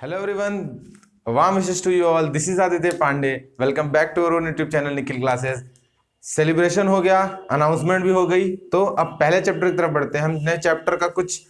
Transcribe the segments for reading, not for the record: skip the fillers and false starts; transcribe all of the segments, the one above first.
Hello everyone, warm wishes to you all. This is Aditya Pandey. Welcome back to our own YouTube channel Nikhil classes. Celebration हो गया, announcement भी हो गई, तो अब पहले चैप्टर की तरफ बढ़ते हैं. हमने चैप्टर का कुछ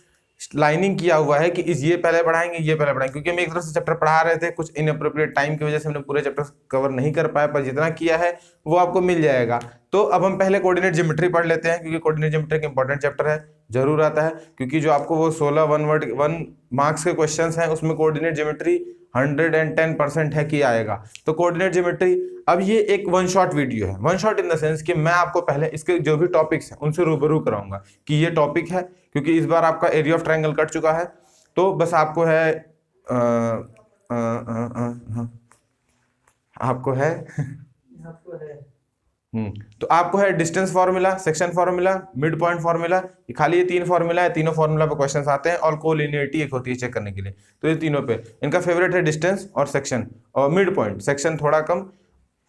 लाइनिंग किया हुआ है कि ये पहले पढ़ाएंगे, ये पहले पढ़ाएंगे, क्योंकि हम एक तरफ से चैप्टर पढ़ा रहे थे. कुछ इनअप्रोप्रिएट टाइम की वजह से हमने पूरे चैप्टर कवर नहीं कर पाया, पर जितना किया है वो आपको मिल जाएगा. तो अब हम पहले कोऑर्डिनेट ज्योमेट्री पढ़ लेते हैं, क्योंकि कोऑर्डिनेट ज्योमेट्री एक इंपॉर्टेंट चैप्टर है, जरूर आता है, क्योंकि जो आपको वो 16 1 मार्क्स के क्वेश्चंस हैं उसमें कोऑर्डिनेट ज्योमेट्री 110% है कि आएगा. तो कोऑर्डिनेट ज्योमेट्री, अब ये एक वन शॉट वीडियो है. One shot in the sense कि मैं आपको पहले इसके जो भी टॉपिक्स हैं उनसे रूबरू कराऊंगा कि ये टॉपिक है, क्योंकि इस बार आपका एरिया ऑफ ट्रायंगल कट चुका है. तो बस आपको है तो आपको है distance formula, section formula, mid point formula. खाली ये तीन फार्मूला है, तीनों फार्मूला पे क्वेश्चंस आते हैं और कोलिनियरिटी एक होती है चेक करने के लिए. तो ये तीनों पे इनका फेवरेट है डिस्टेंस और सेक्शन और मिड पॉइंट. सेक्शन थोड़ा कम,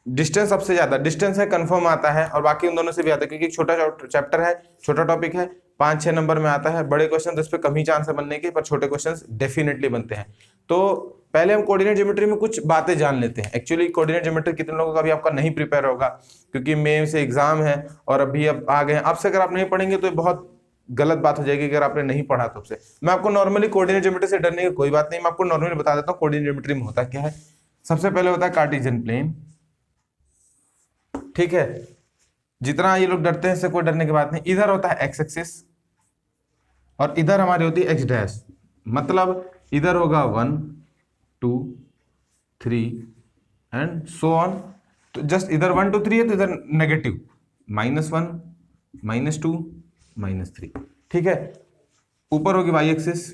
डिस्टेंस सबसे ज्यादा. डिस्टेंस है कंफर्म आता है और बाकी उन दोनों से भी आता है, क्योंकि छोटा चैप्टर है, छोटा टॉपिक है, 5-6 नंबर में आता है. बड़े क्वेश्चन इस पे कम ही चांस है बनने के, पर छोटे क्वेश्चन डेफिनेटली बनते हैं. तो पहले हम कोऑर्डिनेट ज्योमेट्री में कुछ बातें जान लेते हैं. एक्चुअली कोऑर्डिनेट ज्योमेट्री कितने लोगों का भी आपका नहीं प्रिपेयर होगा, क्योंकि मई से एग्जाम है और अभी अब आ गए. अब से अगर आप नहीं पढ़ेंगे तो बहुत गलत बात हो जाएगी अगर आपने नहीं पढ़ा तो. से मैं आपको नॉर्मली कोऑर्डिनेट ज्योमेट्री से डरने की कोई बात नहीं, मैं आपको नॉर्मली बता देता हूँ कोऑर्डिनेट ज्योमेट्री में होता क्या है. सबसे पहले होता है कार्टेशियन प्लेन, ठीक है. जितना ये लोग डरते हैं इससे कोई डरने की बात नहीं. इधर होता है एक्स एक्सिस और इधर हमारी होती है एक्स डैश. मतलब इधर होगा 1 2 3 एंड सो ऑन. तो जस्ट इधर 1 2 3 है तो इधर नेगेटिव -1 -2 -3, ठीक है. ऊपर होगी वाई एक्सिस,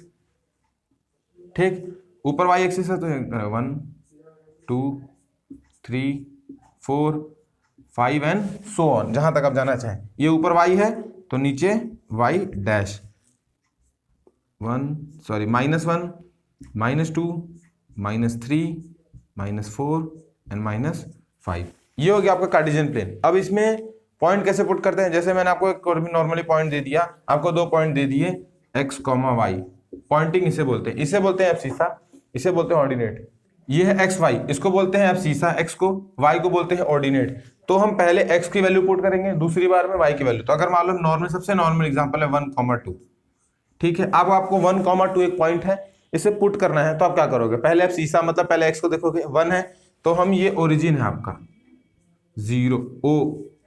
ठीक. ऊपर वाई एक्सिस है तो 1 2 3 4 5 एंड सो ऑन, जहां तक आप जाना चाहें. ये ऊपर वाई है तो नीचे वाई डैश. -1 -2 -3 -4 एंड -5. ये हो गया आपका कार्टेशियन प्लेन. अब इसमें पॉइंट कैसे पुट करते हैं, जैसे मैंने आपको एक नॉर्मली पॉइंट दे दिया, आपको 2 पॉइंट दे दिए x, y. पॉइंटिंग इसे बोलते हैं, इसे बोलते हैं एब्सिसा, इसे बोलते हैं ऑर्डिनेट. ये है x y, इसको बोलते हैं एब्सिसा x को, y को बोलते हैं ऑर्डिनेट. तो हम पहले x की वैल्यू पुट करेंगे, दूसरी बार में y की वैल्यू. तो अगर मान लो नॉर्मल, सबसे नॉर्मल एग्जांपल है 1, 2, ठीक है. अब आपको 1, 2 एक पॉइंट है, इसे पुट करना है. तो आप क्या करोगे, पहले आप सीसा मतलब पहले x को देखोगे, 1 है तो हम, ये ओरिजिन है आपका 0 o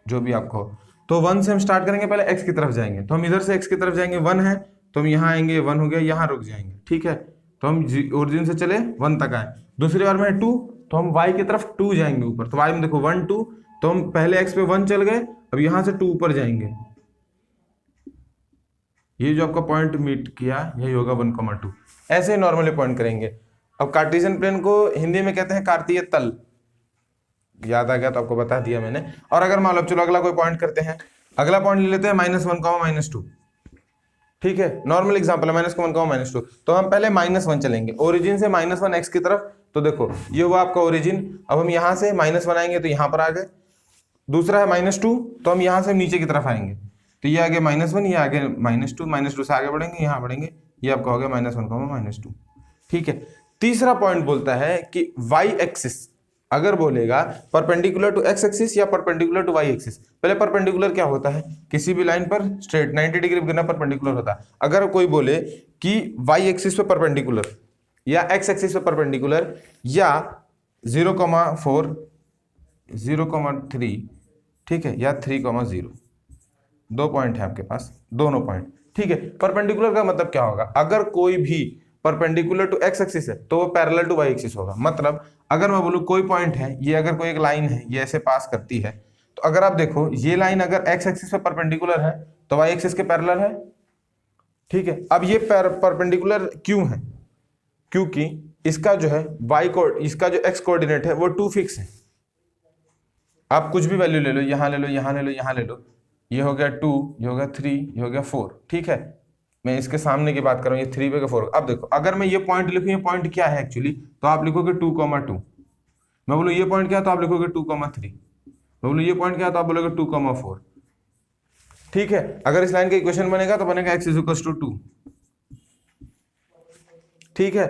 जो भी आपको, तो 1 से हम स्टार्ट करेंगे, पहले x की तरफ जाएंगे. तो हम इधर से x की तरफ जाएंगे, 1 है तो हम यहाँ आएंगे, 1 हो गया, यहाँ रुक जाएंगे, ठीक है. तो हम ओरिजिन से चले 1 तक आए. दूसरी बार में 2 तो हम y की तरफ 2 जाएंगे ऊपर. तो y में देखो 1 2, तो हम पहले x पे 1 चल गए, अब यहाँ से 2 ऊपर जाएंगे. ये जो आपका पॉइंट मीट किया यही होगा 1, 2. ऐसे ही नॉर्मली पॉइंट करेंगे. अब कार्टेशियन प्लेन को हिंदी में कहते हैं कार्तीय तल. याद आ गया तो आपको बता दिया मैंने. और अगर मान लो, चलो अगला कोई पॉइंट करते हैं, अगला पॉइंट ले लेते हैं -1, -2, ठीक है. नॉर्मल एग्जांपल है -1, -2. तो हम पहले -1 चलेंगे, ओरिजिन से -1 x की तरफ. तो देखो ये हुआ आपका ओरिजिन. अब हम यहाँ से -1 आएंगे तो यहाँ पर आ गए. दूसरा है -2, तो हम यहाँ से नीचे की तरफ आएंगे, तो ये आगे -1, ये आगे -2 से आगे बढ़ेंगे, यहाँ बढ़ेंगे, ये आपका हो गया -1, -2, ठीक है. तीसरा पॉइंट बोलता है कि वाई एक्सिस अगर बोलेगा परपेंडिकुलर टू एक्स एक्सिस या परपेंडिकुलर टू वाई एक्सिस. पहले परपेंडिकुलर क्या होता है, किसी भी लाइन पर स्ट्रेट 90 डिग्री गिरना परपेंडिकुलर होता है. अगर कोई बोले कि वाई एक्सिस पे परपेंडिकुलर या एक्स एक्सिस पे परपेंडिकुलर या 0,4 0,3, ठीक है, या 3,0, 2 पॉइंट है आपके पास, दोनों पॉइंट, ठीक है. परपेंडिकुलर का मतलब क्या होगा, अगर कोई भी परपेंडिकुलर टू एक्स एक्सिस है तो वो पैरेलल टू वाई एक्सिस होगा. मतलब अगर मैं बोलूं कोई पॉइंट है, ये अगर कोई एक लाइन है, ये ऐसे पास करती है, तो अगर आप देखो ये लाइन अगर एक्स एक्सिस पे परपेंडिकुलर है तो वाई एक्सिस के पैरेलल है, ठीक है. अब ये परपेंडिकुलर क्यों है, क्योंकि इसका जो है वाई को, इसका जो एक्स कोऑर्डिनेट है वो 2 फिक्स है. आप कुछ भी वैल्यू ले लो, यहां ले लो, यहां ले लो, यहां ले लो. ये हो गया 2, ये हो गया 3, ये हो गया 4, ठीक है. मैं इसके सामने की बात कर रहा हूँ, ये 3 पे 4. अब देखो अगर मैं ये पॉइंट लिखूं, ये पॉइंट क्या है एक्चुअली, तो आप लिखोगे 2,2. मैं बोलूँ ये पॉइंट क्या है तो आप लिखोगे 2,3. मैं बोलूँ ये पॉइंट क्या है तो आप बोलोगे 2,4, ठीक है. अगर इस लाइन का इक्वेशन बनेगा तो बनेगा x = 2, ठीक है.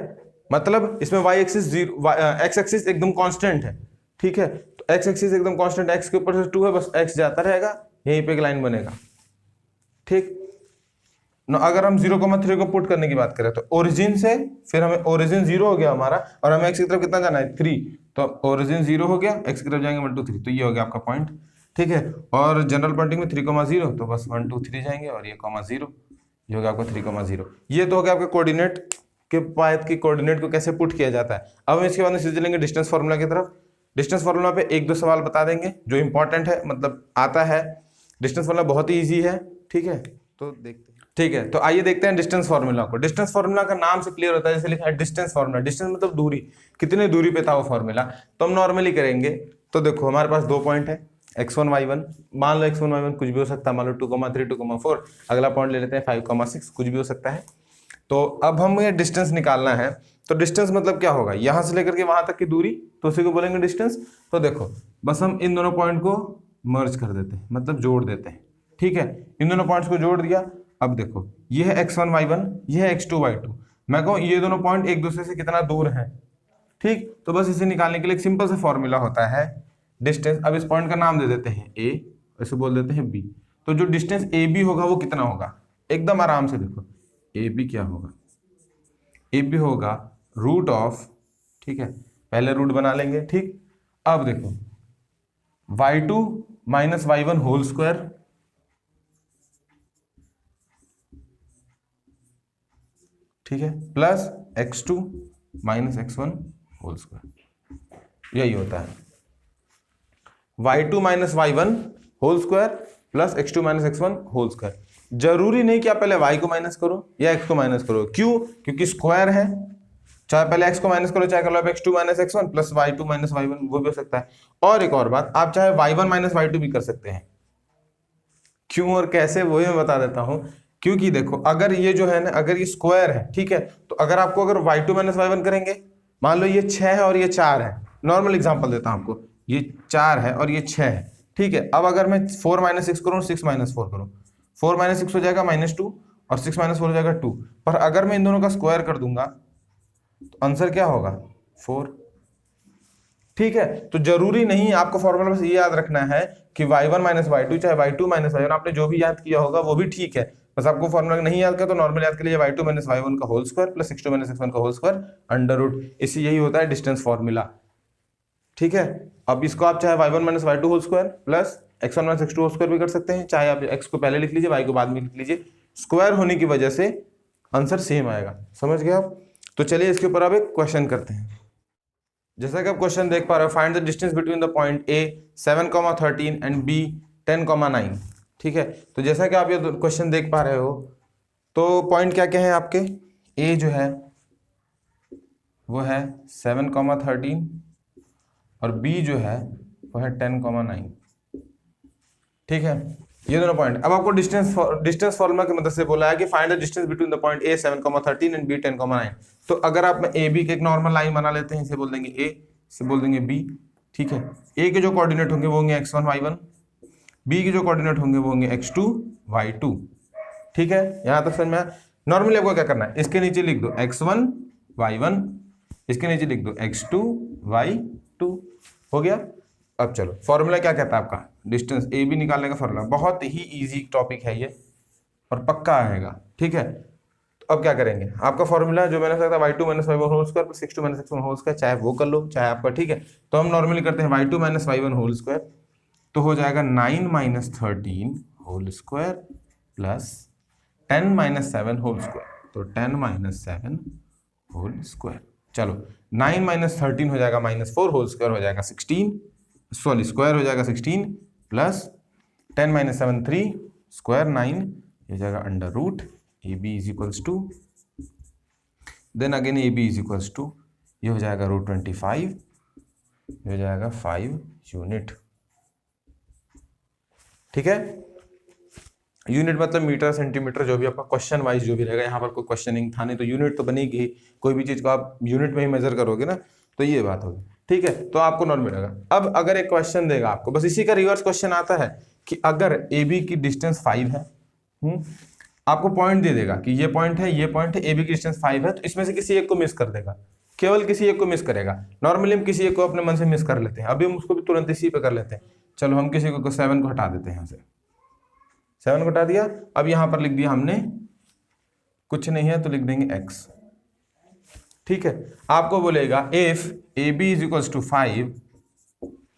मतलब इसमें y एक्सिस 0, x एक्सिस एकदम कांस्टेंट है, ठीक है। तो x एक्सिस एकदम कांस्टेंट, x के ऊपर से 2 है, बस x जाता रहेगा, यहीं पे एक लाइन बनेगा, ठीक ना। अगर हम 0,3 को पुट करने की बात करें तो ओरिजिन से, फिर हमें ओरिजिन 0 हो गया हमारा, और हमें x की तरफ कितना जाना है 3, तो ओरिजिन 0 हो गया, x की तरफ जाएंगे 1 2 3, तो ये हो गया आपका पॉइंट, ठीक है। और जनरल पॉइंटिंग में 3,0 तो बस 1 2 3 जाएंगे, और ये 0, ये हो गया आपका 3,0। ये तो हो गया आपके कोऑर्डिनेट के पायत की कोऑर्डिनेट को कैसे पुट किया जाता है। अब हम इसके बाद में सीधे चलेंगे डिस्टेंस फार्मूला की तरफ। डिस्टेंस फार्मूला पे 1 2 सवाल बता देंगे जो इंपॉर्टेंट है, मतलब आता है। डिस्टेंस फार्मूला बहुत ही ईजी है, ठीक है, तो देखते हैं, ठीक है। तो आइए देखते हैं डिस्टेंस फार्मूला को। डिस्टेंस फार्मूला का नाम से क्लियर होता है, जैसे लिखा है डिस्टेंस फार्मूला, डिस्टेंस मतलब दूरी, कितने दूरी पे था वो फार्मूला। तो हम नॉर्मली करेंगे, तो देखो हमारे पास 2 पॉइंट है x1 y1, मान लो x1 y1 कुछ भी हो सकता है, मान लो 2,3 2,4, अगला पॉइंट ले लेते हैं 5,6, कुछ भी हो सकता है। तो अब हमें डिस्टेंस निकालना है, तो डिस्टेंस मतलब क्या होगा, यहां से लेकर के वहां तक की दूरी, तो उसी को बोलेंगे डिस्टेंस। तो देखो बस हम इन दोनों पॉइंट को मर्ज कर देते हैं, मतलब जोड़ देते हैं, ठीक है। इन दोनों पॉइंट्स को जोड़ दिया। अब देखो ये है x1 y1, ये है x2 y2, मैं कहूँ ये दोनों पॉइंट एक दूसरे से कितना दूर है, ठीक। तो बस इसे निकालने के लिए एक सिंपल सा फॉर्मूला होता है डिस्टेंस। अब इस पॉइंट का नाम दे देते हैं a, इसे बोल देते हैं b। तो जो डिस्टेंस ए बी होगा वो कितना होगा, एकदम आराम से देखो, ए बी क्या होगा, ए बी होगा रूट ऑफ, ठीक है, पहले रूट बना लेंगे, ठीक। अब देखो y2 minus y1 whole square, ठीक है, plus x2 minus x1 whole square, यही होता है y2 minus y1 whole square plus x2 minus x1 whole square. जरूरी नहीं कि आप पहले y को माइनस करो या x को माइनस करो, क्यों, क्योंकि स्क्वायर है, चाहे पहले x को माइनस करो, चाहे कर लो x2 minus x1 plus y2 minus y1, वो भी हो सकता है। और एक और बात, आप चाहे y1 माइनस y2 भी कर सकते हैं, क्यों और कैसे वो मैं बता देता हूं। क्योंकि देखो अगर ये जो है ना, अगर ये स्क्वायर है, ठीक है, तो अगर आपको अगर y2 माइनस y1 करेंगे, मान लो ये 6 है और ये 4 है, नॉर्मल एग्जांपल देता हूं आपको, ये 4 है और ये 6 है, ठीक है। अब अगर मैं 4 माइनस 6 करूँ, 6 माइनस 4 करूँ, 4 माइनस 6 हो जाएगा -2 और 6 माइनस 4 हो जाएगा 2, पर अगर मैं इन दोनों का स्क्वायर कर दूंगा तो आंसर क्या होगा 4, ठीक है। तो जरूरी नहीं, आपको फॉर्मूला बस ये याद रखना है कि y1 माइनस y2 चाहे y2 माइनस y1, आपने जो भी याद किया होगा वो भी ठीक है, बस आपको फॉर्मूला नहीं याद किया तो नॉर्मल याद कर लीजिए y2 माइनस y1 का whole square plus x2 minus x1 का होल स्क्वायर अंडर रूट, इसी यही होता है डिस्टेंस फॉर्मूला, ठीक है। अब इसको आप चाहे y1 minus y2 whole square plus x1 minus x2 whole square भी कर सकते हैं, चाहे आप x को पहले लिख लीजिए, y को बाद में लिख लीजिए, स्क्वायर होने की वजह से आंसर सेम आएगा, समझ गए आप। तो चलिए इसके ऊपर अब एक क्वेश्चन करते हैं। जैसा कि आप क्वेश्चन देख पा रहे हो, find the distance between the point A 7,13 and B 10,9, ठीक है। तो जैसा कि आप ये क्वेश्चन देख पा रहे हो, तो पॉइंट क्या क्या है आपके, ए जो है वो है 7,13 और बी जो है वो है 10,9, ठीक है, ये दोनों पॉइंट। अब आपको डिस्टेंस फॉर्मूला की मदद से बोला है कि find the distance between the point A 7,13 and B 10,9। तो अगर आप ए बी के एक नॉर्मल लाइन बना लेते हैं, इसे बोल देंगे ए, इसे बोल देंगे बी, ठीक है। ए के जो कोऑर्डिनेट होंगे वो होंगे x1 y1, बी के जो कोऑर्डिनेट होंगे वो होंगे x2 y2, ठीक है। यहां तक समझ में। नॉर्मली आपको क्या करना है, इसके नीचे लिख दो x1 y1, इसके नीचे लिख दो x2 y2, हो गया। अब चलो फॉर्मूला क्या कहता है आपका, डिस्टेंस ए बी निकालने का फॉर्मूला, बहुत ही इजी टॉपिक है ये और पक्का आएगा, ठीक है। तो अब क्या करेंगे, आपका फॉर्मूला जो मैंने कहा था y2 minus y1 whole square plus x2 minus x1 whole square, चाहे वो कर लो चाहे आपका, ठीक है। तो हम नॉर्मली करते हैं y2 minus y1 whole square, तो हो जाएगा 9 minus 13 whole square plus 10 minus 7 whole square, तो 10 माइनस 7 होल स्क्वायर। चलो 9 माइनस 13 हो जाएगा -4 होल स्क्वायर हो जाएगा 16, सॉरी स्क्वायर हो जाएगा 16 प्लस 10 माइनस 7 3 स्क्वायर 9, ये हो जाएगा under root A B is equals to, then again A B is equals to, ये हो जाएगा √25, ये हो जाएगा 5 यूनिट, ठीक है। यूनिट मतलब मीटर सेंटीमीटर, जो भी आपका क्वेश्चन वाइज जो भी रहेगा, यहाँ पर कोई क्वेश्चनिंग था नहीं तो यूनिट तो बनेगी, कोई भी चीज को आप यूनिट में ही मेजर करोगे ना, तो ये बात होगी, ठीक है। तो आपको नॉर्मल मिलेगा। अब अगर एक क्वेश्चन देगा आपको, बस इसी का रिवर्स क्वेश्चन आता है कि अगर ए बी की डिस्टेंस 5 है, आपको पॉइंट दे देगा कि ये पॉइंट है, ये पॉइंट है, ए बी की डिस्टेंस 5 है, तो इसमें से किसी एक को मिस कर देगा, केवल किसी एक को मिस करेगा। नॉर्मली हम किसी एक को अपने मन से मिस कर लेते हैं, अभी हम उसको भी तुरंत इसी पे कर लेते हैं। चलो हम किसी को 7 को हटा देते हैं, यहाँ से 7 को हटा दिया। अब यहाँ पर लिख दिया हमने कुछ नहीं है तो लिख देंगे x। ठीक है, आपको बोलेगा if A B is equal to 5,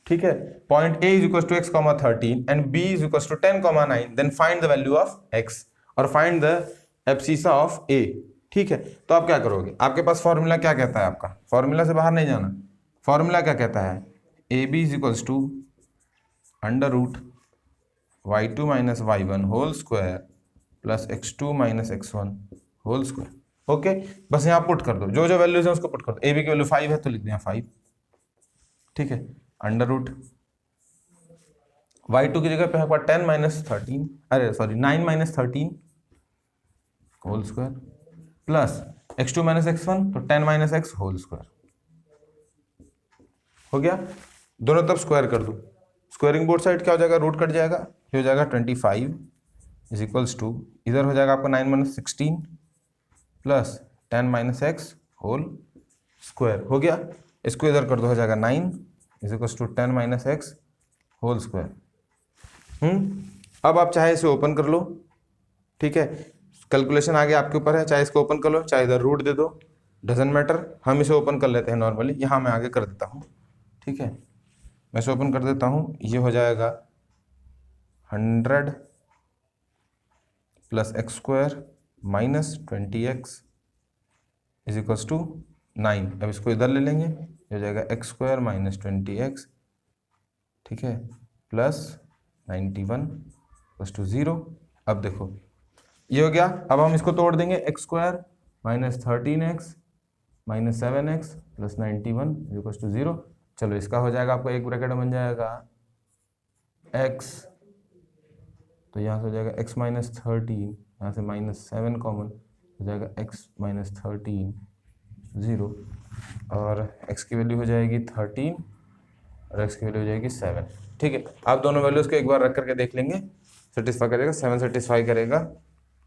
ठीक है, point A is equal to x, 13 and b is equal to 10, 9, then find the value of x और find the abscissa of a। ठीक है, तो आप क्या करोगे, आपके पास फॉर्मूला क्या कहता है, आपका फॉर्मूला से बाहर नहीं जाना। फॉर्मूला क्या कहता है, A B is equal to under root y2 minus y1 whole square plus x2 minus x1 whole square. Okay, बस यहाँ पुट कर दो, जो जो वैल्यूज है उसको पुट कर दो। ए बी की वैल्यू 5 है तो लिख दिया 5। ठीक है, अंडर रूट y2 की जगह पे है 10 माइनस 13, अरे sorry 9 minus 13 whole square plus x2 minus x1 तो 10 माइनस x होल स्क्वायर। हो गया, दोनों तरफ स्क्वायर कर दो। स्क्वायरिंग बोथ साइड क्या हो जाएगा, रूट कट जाएगा, ये हो जाएगा 25 इज इक्वल्स टू, इधर हो जाएगा आपका 9 minus 16 plus 10 minus x whole square. हो गया, इसको इधर कर दो, हो जाएगा 9 is equals to 10 minus x whole square. अब आप चाहे इसे ओपन कर लो, ठीक है, कैलकुलेशन आगे आपके ऊपर है, चाहे इसको ओपन कर लो चाहे इधर रूट दे दो, डजेंट मैटर। हम इसे ओपन कर लेते हैं नॉर्मली, यहाँ मैं आगे कर देता हूँ। ठीक है, मैं इसे ओपन कर देता हूँ, ये हो जाएगा 100 plus x square minus 20x is equals to 9। अब इसको इधर ले लेंगे, ये हो जाएगा एक्स स्क्वायर माइनस 20x, ठीक है, प्लस 91 प्लस टू 0। अब देखो ये हो गया, अब हम इसको तोड़ देंगे, x square minus 13x minus 7x plus 91 is equals to 0। चलो इसका हो जाएगा आपको एक ब्रैकेट बन जाएगा x, तो यहाँ से हो जाएगा x माइनस 13, यहाँ से माइनस 7 कॉमन हो जाएगा x माइनस 13 0, और x की वैल्यू हो जाएगी 13 और x की वैल्यू हो जाएगी 7। ठीक है, आप दोनों वैल्यूज को एक बार रख करके देख लेंगे, सेटिस्फाई करेगा, 7 सेटिस्फाई करेगा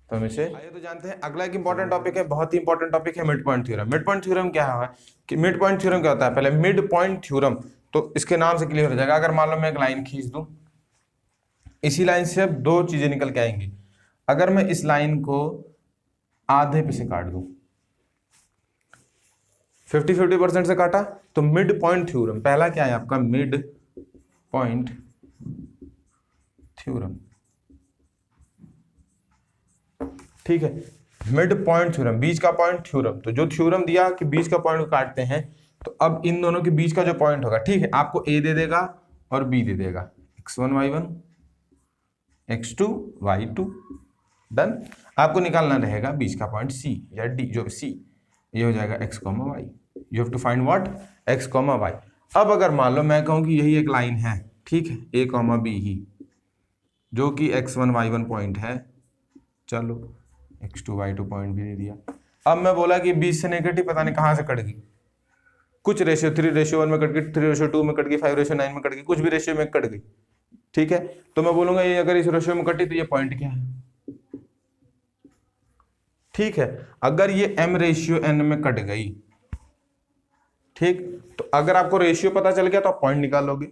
तो हम इसे आइए तो जानते हैं। अगला एक इंपॉर्टेंट टॉपिक है, बहुत ही इंपॉर्टेंट टॉपिक है, mid point theorem. Mid point theorem क्या है कि मिड पॉइंट थ्योरम क्या होता है, पहले मिड पॉइंट थ्योरम तो इसके नाम से क्लियर हो जाएगा। अगर मान लो मैं एक लाइन खींच दूं, इसी लाइन से अब दो चीजें निकल के आएंगी। अगर मैं इस लाइन को आधे पे से काट दूं, 50-50% से काटा, तो मिड पॉइंट थ्योरम पहला क्या है आपका, मिड पॉइंट थ्योरम। ठीक है, मिड पॉइंट थ्योरम, बीच का पॉइंट थ्योरम। तो जो थ्योरम दिया कि बीच का पॉइंट को काटते हैं, तो अब इन दोनों के बीच का जो पॉइंट होगा, ठीक है, आपको ए दे देगा और बी दे देगा, x1 y1 x2 y2, done. आपको निकालना रहेगा बीच का पॉइंट c या d, जो c, ये हो जाएगा x, y। You have to find what, x, y। अब अगर मान लो मैं कहूं कि यही एक लाइन है, ठीक है, a, b ही, जो कि x1 y1 पॉइंट है, चलो x2 y2 पॉइंट भी दे दिया। अब मैं बोला कि 20 से नेगेटिव पता नहीं कहां से कट गई, कुछ रेशियो 3:1 में कट गई, 3:2 में कट गई, 5:9 में कट गई, कुछ भी रेशियो में कट गई। ठीक है, तो मैं बोलूंगा ये अगर इस रेशियो में कटी तो ये पॉइंट क्या है। ठीक है, अगर ये m/n में कट गई, ठीक, तो अगर आपको रेशियो पता चल गया तो आप पॉइंट निकाल लोगे,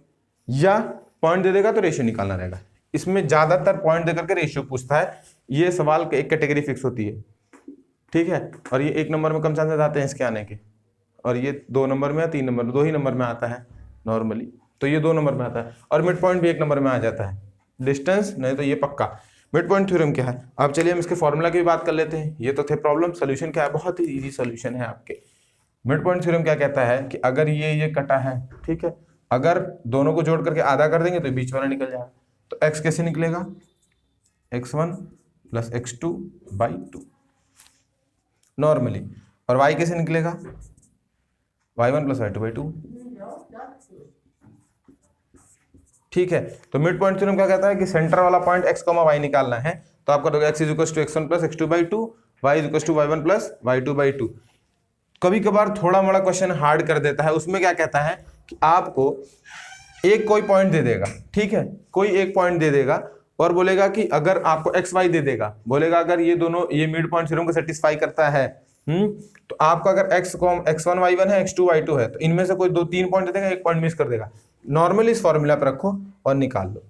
या पॉइंट दे देगा तो रेशियो निकालना रहेगा। इसमें ज्यादातर पॉइंट देकर के रेशियो पूछता है, ये सवाल एक कैटेगरी फिक्स होती है। ठीक है, और ये 1 नंबर में कम चांसेस आते हैं इसके आने के, और ये 2 नंबर में या 3 नंबर में, 2 ही नंबर में आता है नॉर्मली, तो ये 2 नंबर में आता है, और मिड पॉइंट भी 1 नंबर में आ जाता है, डिस्टेंस नहीं तो ये पक्का। मिड पॉइंट थ्योरम क्या है, अब चलिए हम इसके फॉर्मूला की भी बात कर लेते हैं। ये तो थे प्रॉब्लम, सोल्यूशन क्या है, बहुत ही इजी सोल्यूशन है आपके। मिड पॉइंट थ्योरम क्या कहता है कि अगर ये कटा है, ठीक है, अगर दोनों को जोड़ करके आधा कर देंगे तो बीच वाला निकल जाएगा। तो x कैसे निकलेगा, x1 प्लस x2/2 नॉर्मली, और y कैसे निकलेगा, y1 प्लस y2/2। ठीक है, तो मिड पॉइंट थ्योरम क्या कहता है कि सेंटर वाला पॉइंट x, y निकालना है, तो आपका x is equal to x1 plus x2/2, y is equal to y1 plus y2/2। कभी कभार थोड़ा मोड़ा क्वेश्चन हार्ड कर देता है, उसमें क्या कहता है कि आपको एक कोई पॉइंट दे देगा, ठीक है, कोई एक पॉइंट दे देगा और बोलेगा कि अगर आपको x y दे देगा, बोलेगा अगर ये दोनों, ये मिड पॉइंट थ्योरम को सेटिस्फाई करता है तो आपका अगर x1 y1 है, x2 y2 है, तो इनमें से कोई 2-3 पॉइंट देगा, एक पॉइंट मिस कर देगा। नॉर्मली इस फॉर्मूला पर रखो और निकाल लो।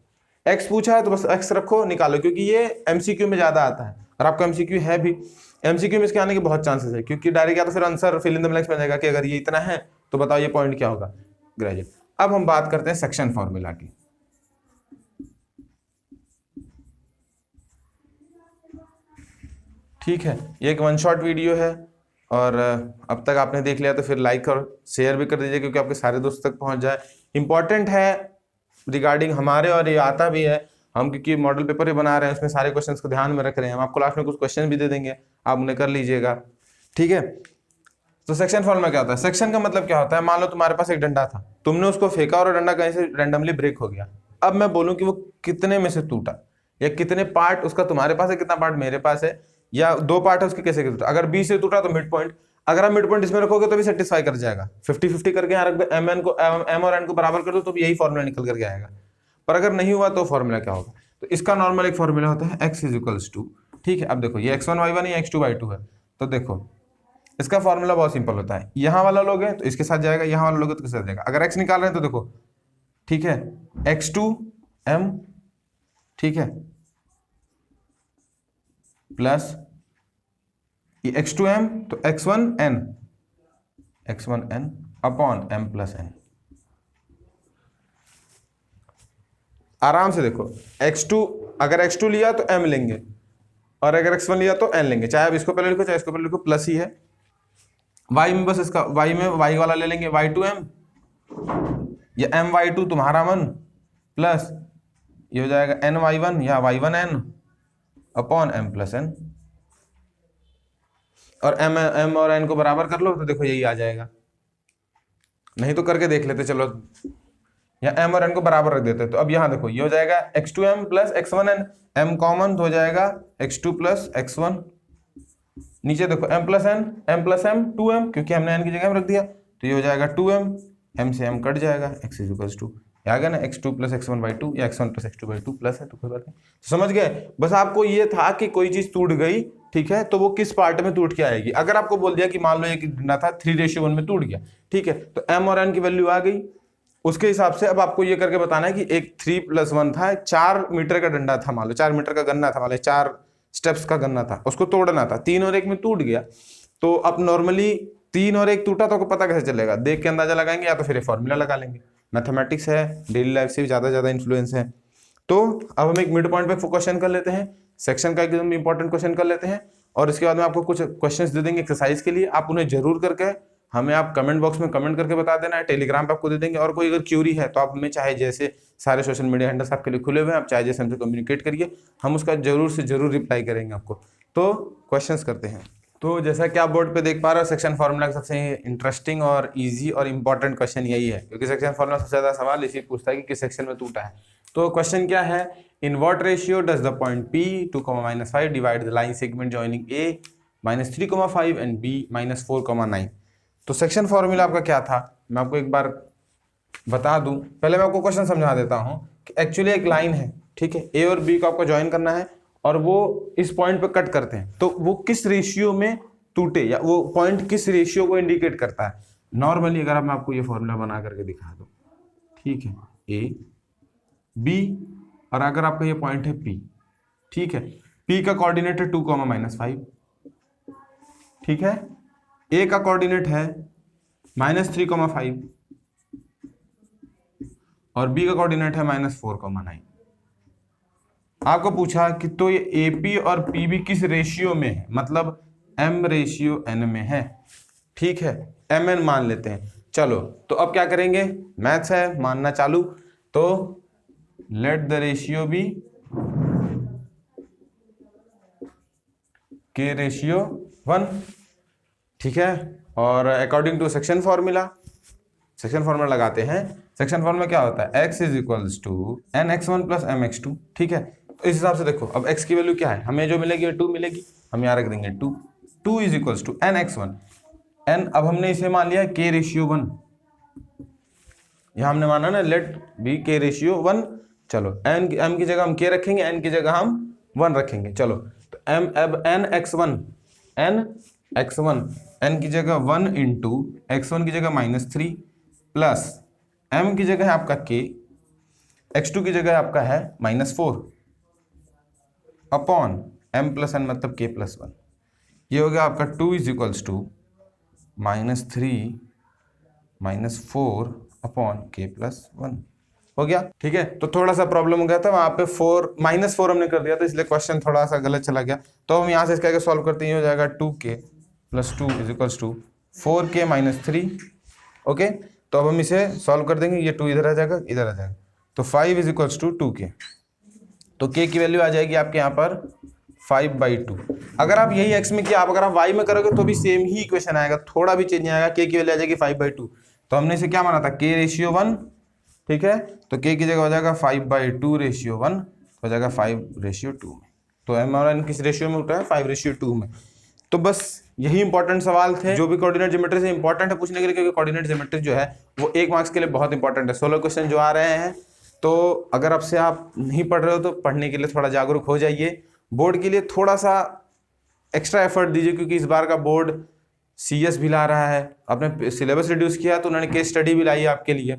x पूछा है तो बस x रखो, निकालो, क्योंकि ये एमसीक्यू में ज्यादा आता है और आपका एमसीक्यू है भी। एमसीक्यू में इसके आने के बहुत चांसेस है, क्योंकि डायरेक्ट या तो फिर answer fill in the blanks में जाएगा कि अगर ये इतना है तो बताओ ये पॉइंट क्या होगा, ग्रेजुएट। अब हम बात करते हैं सेक्शन फॉर्मूला की। ठीक है, ये एक वन शॉट वीडियो है और अब तक आपने देख लिया तो फिर लाइक और शेयर भी कर दीजिए, क्योंकि आपके सारे दोस्त तक पहुंच जाए। इंपॉर्टेंट है रिगार्डिंग हमारे, और ये आता भी है, हम क्योंकि मॉडल पेपर ही बना रहे हैं, उसमें सारे क्वेश्चंस को ध्यान में रख रहे हैं। हम आपको लास्ट में कुछ क्वेश्चन भी दे देंगे, आप उन्हें कर लीजिएगा। ठीक है, तो सेक्शन फॉर्मूला क्या होता है? सेक्शन का मतलब क्या होता है? मान लो तुम्हारे पास एक डंडा था, तुमने उसको फेंका और डंडा कहीं से रैंडमली ब्रेक हो गया। अब मैं बोलूं कि वो कितने में से टूटा, या कितने पार्ट उसका तुम्हारे पास है, कितना पार्ट मेरे पास है, या 2 पार्ट है उसके, कैसे टूटा। अगर बी से टूटा तो मिड पॉइंट, अगर आप मिड पॉइंट इसमें रखोगे तो भी सेटिस्फाई कर जाएगा। 50-50 करके यहाँ रख दो, एम और एन को बराबर कर दो तो भी यही फॉर्मूला निकल करके आएगा। पर अगर नहीं हुआ तो फॉर्मूला क्या होगा? तो इसका नॉर्मल एक फॉर्मूला होता है x = 2। ठीक है, अब देखो ये x1 y1 या x2 y2 है, तो देखो इसका फॉर्मूला बहुत सिंपल होता है। यहां वाला लोग है तो इसके साथ जाएगा, यहां वाला लोग है तो इसके साथ जाएगा। अगर x निकाल रहे हैं तो देखो, ठीक है, x2 m, ठीक है, प्लस ये x2 m तो x1 n upon m plus n। आराम से देखो, x2 अगर x2 लिया तो m लेंगे, और अगर x1 लिया तो n लेंगे। चाहे आप इसको पहले लिखो चाहे इसको पहले लिखो, प्लस ही है। y में बस इसका y में y वाला ले लेंगे, y2m या my2 तुम्हारा मन, प्लस ये हो जाएगा ny1 या y1n upon m plus n। और m और n को बराबर कर लो तो देखो यही आ जाएगा। नहीं तो करके देख लेते, चलो या m और n को बराबर रख देते। तो अब यहां देखो ये हो जाएगा x2m plus x1n, m common तो हो जाएगा x2 प्लस x1। नीचे देखो m प्लस m 2m, क्योंकि हमने n की जगह में रख दिया, तो ये हो जाएगा 2m, m से m कट जाएगा, x = 2। आ गया ना, x2 + x1/2 या x1 + x2/2 प्लस है तो कोई बात नहीं, समझ गए। बस आपको ये था कि कोई चीज टूट गई, ठीक है, तो वो किस पार्ट में टूट के आएगी। अगर आपको बोल दिया कि मान लो एक डंडा था 3:1 में टूट गया, ठीक है, तो m और n की वैल्यू आ गई, उसके हिसाब से अब आपको ये करके बताना है कि एक 3+1 था, 4 मीटर का डंडा था, मान लो 4 मीटर का गन्ना था, मान लो 4 स्टेप्स का गन्ना था, उसको तोड़ना था, 3 और 1 में टूट गया। तो अब नॉर्मली 3 और 1 टूटा तो आपको पता कैसे चलेगा? देख के अंदाजा लगाएंगे, या तो फिर फॉर्मूला लगा लेंगे। मैथमेटिक्स है, डेली लाइफ से भी ज्यादा इन्फ्लुएंस है। तो अब हम एक मिड पॉइंट पे क्वेश्चन कर लेते हैं, सेक्शन का एकदम इंपॉर्टेंट क्वेश्चन कर लेते हैं, और इसके बाद में आपको कुछ क्वेश्चंस दे देंगे एक्सरसाइज के लिए। आप उन्हें जरूर करके हमें आप कमेंट बॉक्स में कमेंट करके बता देना है, टेलीग्राम पे आपको दे देंगे। और कोई अगर क्यूरी है तो आप हमें चाहे जैसे, सारे सोशल मीडिया हैंडल्स आपके लिए खुले हुए हैं, आप चाहे जैसे हमसे कम्युनिकेट करिए, हम उसका जरूर से जरूर रिप्लाई करेंगे आपको। तो क्वेश्चंस करते हैं। तो जैसा कि आप बोर्ड पे देख पा रहे हो, सेक्शन फार्मूला का सबसे इंटरेस्टिंग और इजी और इंपॉर्टेंट क्वेश्चन यही है, क्योंकि सेक्शन फार्मूला सबसे ज्यादा सवाल इसी पूछता है कि किस सेक्शन में टूटा है। तो क्वेश्चन क्या है? In what ratio does the point P 2, -5 divide the line segment joining A -3, 5 and B -4, 9। तो सेक्शन फॉर्मूला आपका क्या था, मैं आपको एक बार बता दूं। पहले मैं आपको क्वेश्चन समझा देता हूं कि एक्चुअली एक लाइन है, ठीक है, A और B को आपको ज्वाइन करना है, और वो इस पॉइंट पे कट करते हैं, तो वो किस रेशियो में टूटे, या वो पॉइंट किस रेशियो को इंडिकेट करता है। नॉर्मली अगर मैं आपको ये फॉर्मूला बना करके दिखा दूं, ठीक है, A B, और अगर आपका ये पॉइंट है P, ठीक है, P का कोऑर्डिनेट है 2, -5, ठीक है, A का कोऑर्डिनेट है -3, 5, और B का कोऑर्डिनेट है -4, 9। आपको पूछा कि तो ये AP और PB किस रेशियो में है, मतलब M/N में है, ठीक है, MN मान लेते हैं। चलो तो अब क्या करेंगे, मैथ्स है, मानना चालू। तो let the ratio B K/1, ठीक है, और अकॉर्डिंग टू सेक्शन फॉर्मूला लगाते हैं। सेक्शन फॉर्मूला क्या होता है? x = nx1 + mx2, ठीक है। तो इस हिसाब से देखो, अब x की वैल्यू क्या है, हमें जो मिलेगी 2 मिलेगी, हम यहाँ रख देंगे 2 = nx1 n। अब हमने इसे मान लिया K/1, यहाँ हमने माना ना लेट बी K/1। चलो m की जगह हम K रखेंगे, n की जगह हम 1 रखेंगे। चलो तो m अब nx1 n x1 n की जगह 1 इंटू x1 की जगह -3 प्लस m की जगह है आपका k, x2 की जगह आपका है -4 अपॉन m प्लस n मतलब k प्लस 1। ये हो गया आपका 2 is equals to -3 -4 upon k plus 1 हो गया। ठीक है, तो थोड़ा सा प्रॉब्लम हो गया था वहां पे, -4 हमने कर दिया था इसलिए क्वेश्चन थोड़ा सा गलत चला गया। तो हम यहाँ से इसका सॉल्व करते हैं, हो जाएगा 2k plus 2 is equals to 4k -3। Okay, तो अब हम इसे सॉल्व कर देंगे, ये 2 इधर आ जाएगा, इधर आ जाएगा, तो 5 इज इक्वल्स टू 2k। तो k की वैल्यू आ जाएगी आपके यहाँ पर 5/2। अगर आप यही x में किया, आप अगर आप y में करोगे तो भी सेम ही इक्वेशन आएगा, थोड़ा भी चेंज नहीं आएगा। k की वैल्यू आ जाएगी 5/2। तो हमने इसे क्या माना था, k/1। ठीक है, तो k की जगह हो जाएगा 5/2/1, हो जाएगा 5/2 में। तो m और n किस रेशियो में उठा है, 5/2 में। तो बस यही इंपॉर्टेंट सवाल थे जो भी कोऑर्डिनेट ज्योमेट्री से इंपॉर्टेंट है पूछने के लिए, क्योंकि कोऑर्डिनेट ज्योमेट्री जो है वो 1 मार्क्स के लिए बहुत इंपॉर्टेंट है। 16 क्वेश्चन जो आ रहे हैं, तो अगर आपसे आप नहीं पढ़ रहे हो तो पढ़ने के लिए थोड़ा जागरूक हो जाइए। बोर्ड के लिए थोड़ा सा एक्स्ट्रा एफर्ट दीजिए, क्योंकि इस बार का बोर्ड CS भी ला रहा है, अपने सिलेबस रिड्यूस किया तो उन्होंने केस स्टडी भी लाई है आपके लिए।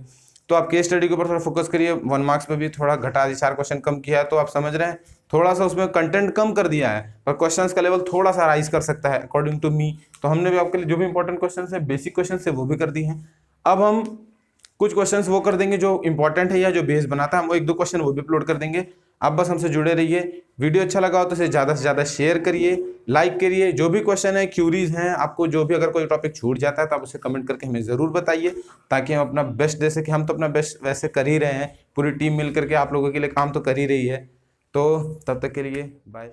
तो आप केस स्टडी के ऊपर थोड़ा फोकस करिए। 1 मार्क्स पे भी थोड़ा घटा दी, 4 क्वेश्चन कम किया है, तो आप समझ रहे हैं थोड़ा सा उसमें कंटेंट कम कर दिया है, पर क्वेश्चंस का लेवल थोड़ा सा राइज कर सकता है अकॉर्डिंग टू मी। तो हमने भी आपके लिए जो भी इंपॉर्टेंट क्वेश्चंस है, बेसिक क्वेश्चंस है, वो भी कर दिए हैं। अब हम कुछ क्वेश्चंस वो कर देंगे जो इंपॉर्टेंट है या जो बेस बनाता है, हम वो 1-2 क्वेश्चन वो भी अपलोड कर देंगे। आप बस हमसे जुड़े रहिए। वीडियो अच्छा लगा हो तो इसे ज़्यादा से ज़्यादा शेयर करिए, लाइक करिए। जो भी क्वेश्चन है, क्यूरीज हैं आपको, जो भी अगर कोई टॉपिक छूट जाता है तो आप उसे कमेंट करके हमें ज़रूर बताइए, ताकि हम अपना बेस्ट दे सकें। हम तो अपना बेस्ट वैसे कर ही रहे हैं, पूरी टीम मिल करके आप लोगों के लिए काम तो कर ही रही है। तो तब तक के लिए बाय।